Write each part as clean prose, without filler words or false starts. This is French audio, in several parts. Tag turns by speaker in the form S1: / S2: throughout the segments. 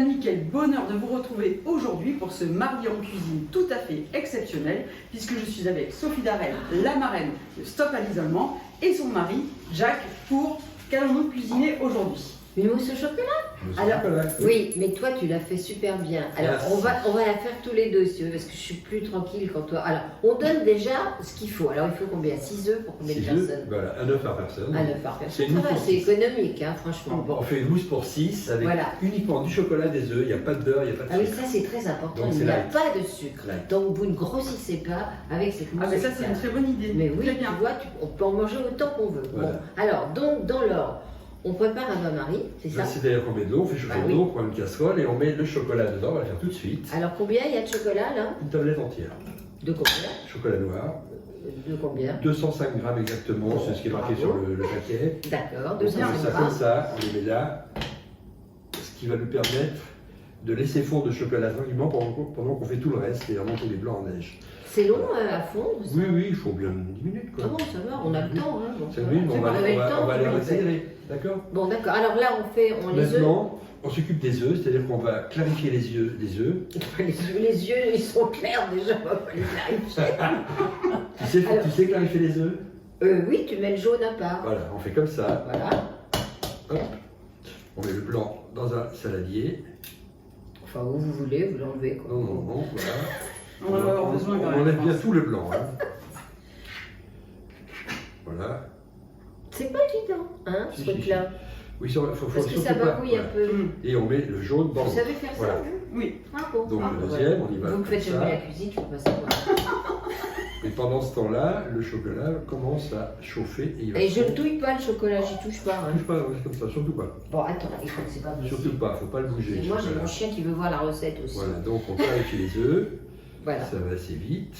S1: amis, quel bonheur de vous retrouver aujourd'hui pour ce mardi en cuisine tout à fait exceptionnel, puisque je suis avec Sophie Darel, la marraine de Stop à l'isolement, et son mari, Jacques, pour qu'allons-nous cuisiner aujourd'hui?
S2: Une mousse au chocolat? Alors, oui, mais toi tu l'as fait super bien. Alors on va la faire tous les deux si tu veux, parce que je suis plus tranquille quand toi. Alors on donne déjà ce qu'il faut. Alors il faut combien? 6 œufs pour combien de personnes?
S3: Voilà, un œuf par personne.
S2: Un œuf par personne, ça va, c'est économique, hein, franchement. Bon.
S3: On fait une mousse pour 6 avec uniquement du chocolat, des œufs, il n'y a pas de beurre, il n'y a pas de sucre.
S2: Ah oui, ça c'est très important,
S3: donc,
S2: il n'y a pas de sucre. Donc vous ne grossissez pas avec cette mousse.
S1: Ah mais ça c'est une très bonne idée.
S2: Mais oui,
S1: bien.
S2: tu vois, on peut en manger autant qu'on veut. Voilà. Bon, alors donc dans l'ordre, on prépare un bain-marie, c'est ça?
S3: C'est-à-dire qu'on met de l'eau, on fait chauffer de l'eau, on prend une casserole et on met le chocolat dedans, on va le faire tout de suite.
S2: Alors combien il y a de chocolat là?
S3: Une tablette entière.
S2: De combien?
S3: Chocolat noir.
S2: De combien?
S3: 205 grammes exactement, c'est ce qui est marqué sur le paquet.
S2: D'accord,
S3: 205
S2: grammes.
S3: On fait ça comme ça, on les met là, ce qui va nous permettre de laisser fondre le chocolat tranquillement pendant qu'on fait tout le reste et remonter les blancs en neige.
S2: C'est long à fondre ça?
S3: Oui, il faut bien 10 minutes quoi.
S2: Ah bon, ça va, on a le temps. Hein,
S3: ça oui, on va les resserrer, d'accord?
S2: Bon, d'accord. Alors là, on les œufs.
S3: Maintenant, on s'occupe des œufs, c'est-à-dire qu'on va clarifier les œufs.
S2: Les yeux, ils sont clairs déjà, on va pas les clarifier.
S3: Tu sais clarifier les œufs?
S2: Oui, tu mets le jaune à part.
S3: Voilà, on fait comme ça.
S2: Voilà.
S3: Hop. On met le blanc dans un saladier.
S2: Enfin, où vous voulez, vous l'enlevez quoi.
S3: Non, voilà.
S1: On va avoir besoin quand même.
S3: On enlève bien tout le blanc. Hein. Voilà.
S2: C'est pas évident, hein, ce truc-là.
S3: Oui, il faut
S2: parce que ça barbouille un peu.
S3: Et on met le jaune dans.
S2: Vous savez faire ça, vous?
S1: Oui.
S2: Ah bon.
S3: Donc le deuxième, on y va.
S2: Vous faites jamais la cuisine, je ne peux pas savoir.
S3: Et pendant ce temps-là, le chocolat commence à chauffer.
S2: Et je ne touille pas le chocolat, j'y touche pas. Hein.
S3: Touche pas, comme ça, surtout pas.
S2: Bon, attends, il faut que c'est pas possible.
S3: Surtout pas, faut pas le bouger.
S2: Et moi, j'ai mon chien qui veut voir la recette aussi.
S3: Voilà, donc on clarifie les œufs.
S2: Voilà.
S3: Ça va assez vite.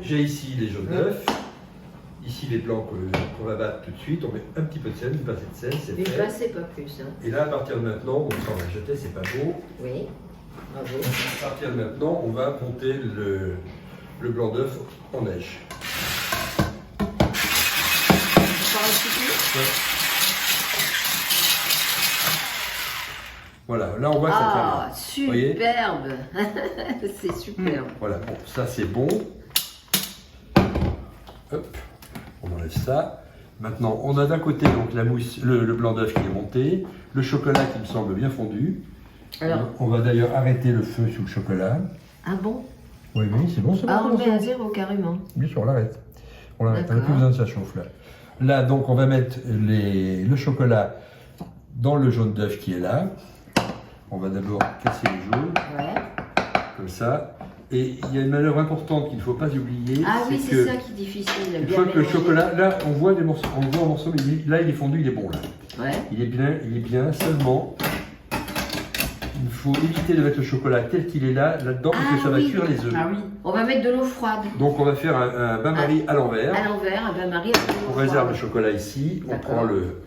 S3: J'ai ici les jaunes d'œufs, ici les blancs qu'on va battre tout de suite. On met un petit peu de sel, une pincée de sel, c'est fait.
S2: Une pincée, pas plus. Hein.
S3: Et là, à partir de maintenant, bon, ça on va jeter, c'est pas beau.
S2: Oui, bravo.
S3: À partir de maintenant, on va monter le blanc d'œuf en neige. Voilà, là on voit que ça fait bien.
S2: Superbe. C'est superbe.
S3: Voilà, bon, ça c'est bon. Hop, on enlève ça. Maintenant, on a d'un côté donc la mousse, le blanc d'œuf qui est monté, le chocolat qui me semble bien fondu. Alors, on va d'ailleurs arrêter le feu sous le chocolat.
S2: Ah bon?
S3: Oui, c'est bon, c'est bon.
S2: Ah, on le met à 0 carrément.
S3: Bien sûr, on l'arrête. On l'arrête, on n'a plus besoin de ça chauffe là. Là, donc, on va mettre le chocolat dans le jaune d'œuf qui est là. On va d'abord casser les jaunes. Ouais. Comme ça. Et il y a une manœuvre importante qu'il ne faut pas oublier.
S2: Ah oui, c'est ça qui est difficile.
S3: Une fois que le chocolat, là, on voit des morceaux, on le voit en morceaux, mais là, il est fondu, il est bon là.
S2: Ouais.
S3: Il est bien. Seulement, il faut éviter de mettre le chocolat tel qu'il est là-dedans, parce que ça va cuire les œufs.
S1: Ah oui.
S2: On va mettre de l'eau froide.
S3: Donc, on va faire un bain-marie à l'envers.
S2: À l'envers, un bain-marie avec de l'eau froide.
S3: On réserve le chocolat ici. On prend l'eau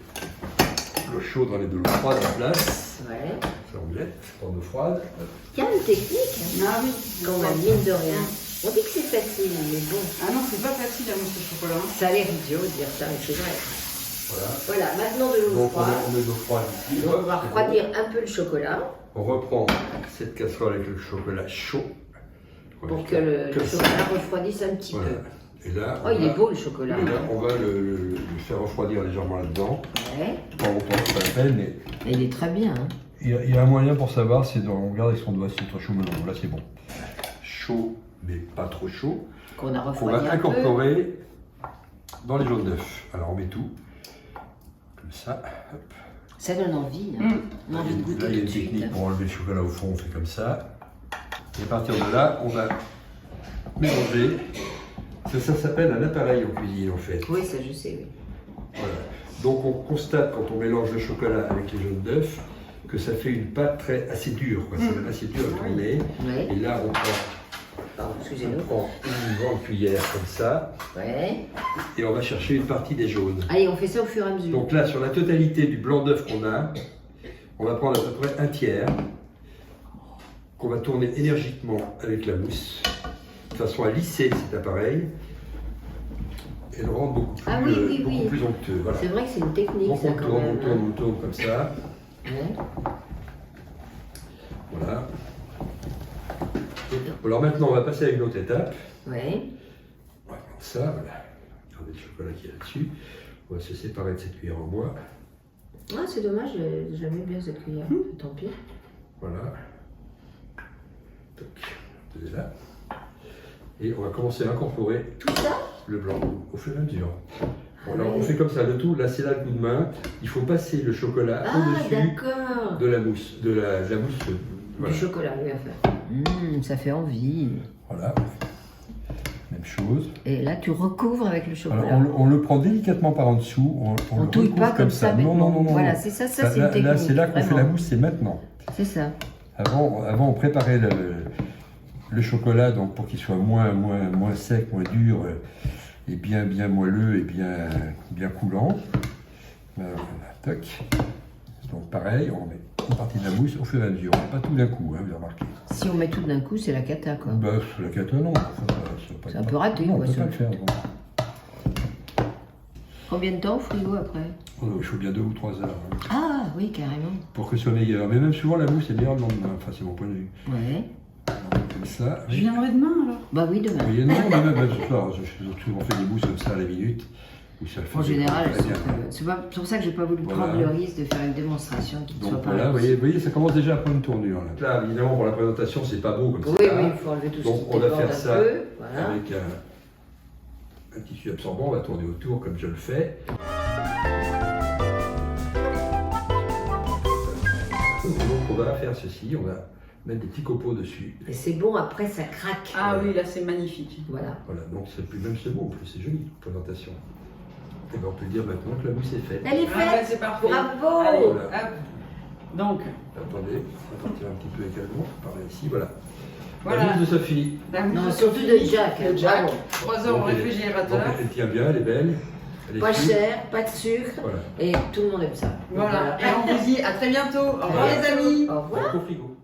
S3: chaude, on met de l'eau froide en place.
S2: Ouais.
S3: Ça, on met dans l'eau froide.
S2: Il y a une technique.
S1: Ah oui.
S2: Quand même, mine de rien. On dit que c'est facile, mais bon.
S1: Ah non, c'est pas facile la mousse au chocolat.
S2: Ça a l'air idiot de dire ça, mais c'est vrai. Voilà, maintenant de l'eau froide.
S3: On met de l'eau froide ici.
S2: On va refroidir un peu le chocolat.
S3: On reprend cette casserole avec le chocolat chaud.
S2: Pour que le chocolat refroidisse un petit peu.
S3: Et là,
S2: il est beau le chocolat.
S3: Et là, on va le faire refroidir légèrement là-dedans.
S2: Ouais.
S3: Pas longtemps, c'est pas la peine, mais.
S2: Et il est très bien. Hein.
S3: Il y a un moyen pour savoir, c'est on regarde avec son doigt si c'est trop chaud ou non. Là, c'est bon. Chaud, mais pas trop chaud.
S2: Qu'on a refroidi.
S3: On va incorporer dans les jaunes d'œufs. Alors, on met tout. Comme ça. Hop.
S2: Ça donne envie. Hein.
S3: Là, il y a une technique pour enlever le chocolat au fond, on fait comme ça. Et à partir de là, on va mélanger. Ça s'appelle un appareil en cuisine en fait.
S2: Oui, ça je sais, oui.
S3: Voilà. Donc on constate quand on mélange le chocolat avec les jaunes d'œufs que ça fait une pâte assez dure, quoi. C'est assez dur à tourner.
S2: Ouais.
S3: Et là on prend une grande cuillère comme ça.
S2: Ouais.
S3: Et on va chercher une partie des jaunes.
S2: Allez, on fait ça au fur et à mesure.
S3: Donc là, sur la totalité du blanc d'œuf qu'on a, on va prendre à peu près un tiers. qu'on va tourner énergiquement avec la mousse, de façon à lisser cet appareil et le rendre beaucoup plus onctueux. Voilà.
S2: C'est vrai que c'est une technique.
S3: Donc
S2: ça,
S3: on tourne comme ça.
S2: Ouais.
S3: Voilà. Alors maintenant, on va passer à une autre étape.
S2: Ouais.
S3: On va prendre ça, voilà. Regardez le chocolat qui est là-dessus. On va se séparer de cette cuillère en bois.
S2: Ah, c'est dommage, j'aimais bien cette cuillère. Tant pis.
S3: Voilà. Donc, posez là. Et on va commencer à incorporer
S2: tout ça,
S3: le blanc au fur et à mesure. Bon, alors on fait comme ça, le tout, là c'est là le coup de main. Il faut passer le chocolat au-dessus de la mousse. De la mousse.
S2: Voilà. Du chocolat, oui, à faire. Ça fait envie.
S3: Voilà. Même chose.
S2: Et là, tu recouvres avec le chocolat.
S3: Alors, on le prend délicatement par en dessous.
S2: On ne touille pas comme ça.
S3: Non.
S2: Voilà, c'est ça, c'est une technique.
S3: Là, c'est là qu'on fait la mousse, c'est maintenant.
S2: C'est ça.
S3: Avant, on préparait le chocolat donc, pour qu'il soit moins sec, moins dur, et bien moelleux et bien coulant. Voilà, toc. Donc pareil, on met une partie de la mousse au fur et à mesure. Pas tout d'un coup, hein, vous avez remarqué.
S2: Si on met tout d'un coup, c'est la cata, quoi.
S3: Bah, la cata, non.
S2: C'est un peu raté,
S3: non,
S2: quoi.
S3: On peut pas le faire.
S2: Combien de temps au frigo après?
S3: Il faut bien 2 ou 3 heures. Hein.
S2: Ah, oui, carrément.
S3: Pour que ce soit meilleur. Mais même souvent, la mousse est meilleure le lendemain. Enfin, c'est mon point de vue.
S2: Ouais.
S3: Comme ça.
S1: Je viendrai demain alors.
S2: Bah oui, demain.
S3: Oui, non, mais même ce soir, j'ai souvent fait des mousses comme ça à la minute.
S2: En général, c'est pour ça que j'ai pas voulu prendre le risque de faire une démonstration qui ne soit pas.
S3: Voilà, vous voyez, ça commence déjà à prendre une tournure. Là, évidemment, pour la présentation, c'est pas beau comme ça.
S2: Oui, il faut enlever tout ça.
S3: Donc, on va faire ça
S2: voilà.
S3: avec un tissu absorbant. On va tourner autour comme je le fais. Donc, on va faire ceci. On va mettre des petits copeaux dessus.
S2: Et c'est bon, après ça craque.
S1: Ah oui, là c'est magnifique.
S2: Voilà.
S3: Voilà, donc même c'est beau, en plus c'est joli, présentation. Et bien on peut dire maintenant que la mousse est faite.
S2: Elle est faite.
S1: Ah, c'est parfait.
S2: Bravo.
S1: Allez,
S3: voilà.
S1: hop. Donc.
S3: Attendez, on va partir un petit peu également, par là ici, voilà.
S1: Voilà.
S3: La mousse de Sophie.
S1: La mousse
S2: Non,
S1: de
S2: surtout
S1: Sophie,
S2: de Jack.
S1: de Jack.
S2: Bravo.
S1: 3 heures au réfrigérateur.
S3: Donc, elle tient bien, elle est belle. Elle est
S2: Pas
S3: fine.
S2: cher, pas de sucre.
S3: Voilà.
S2: Et tout le monde aime ça.
S1: Voilà. Et on vous dit à très bientôt. Au revoir les amis.
S2: Au revoir.
S3: Au frigo.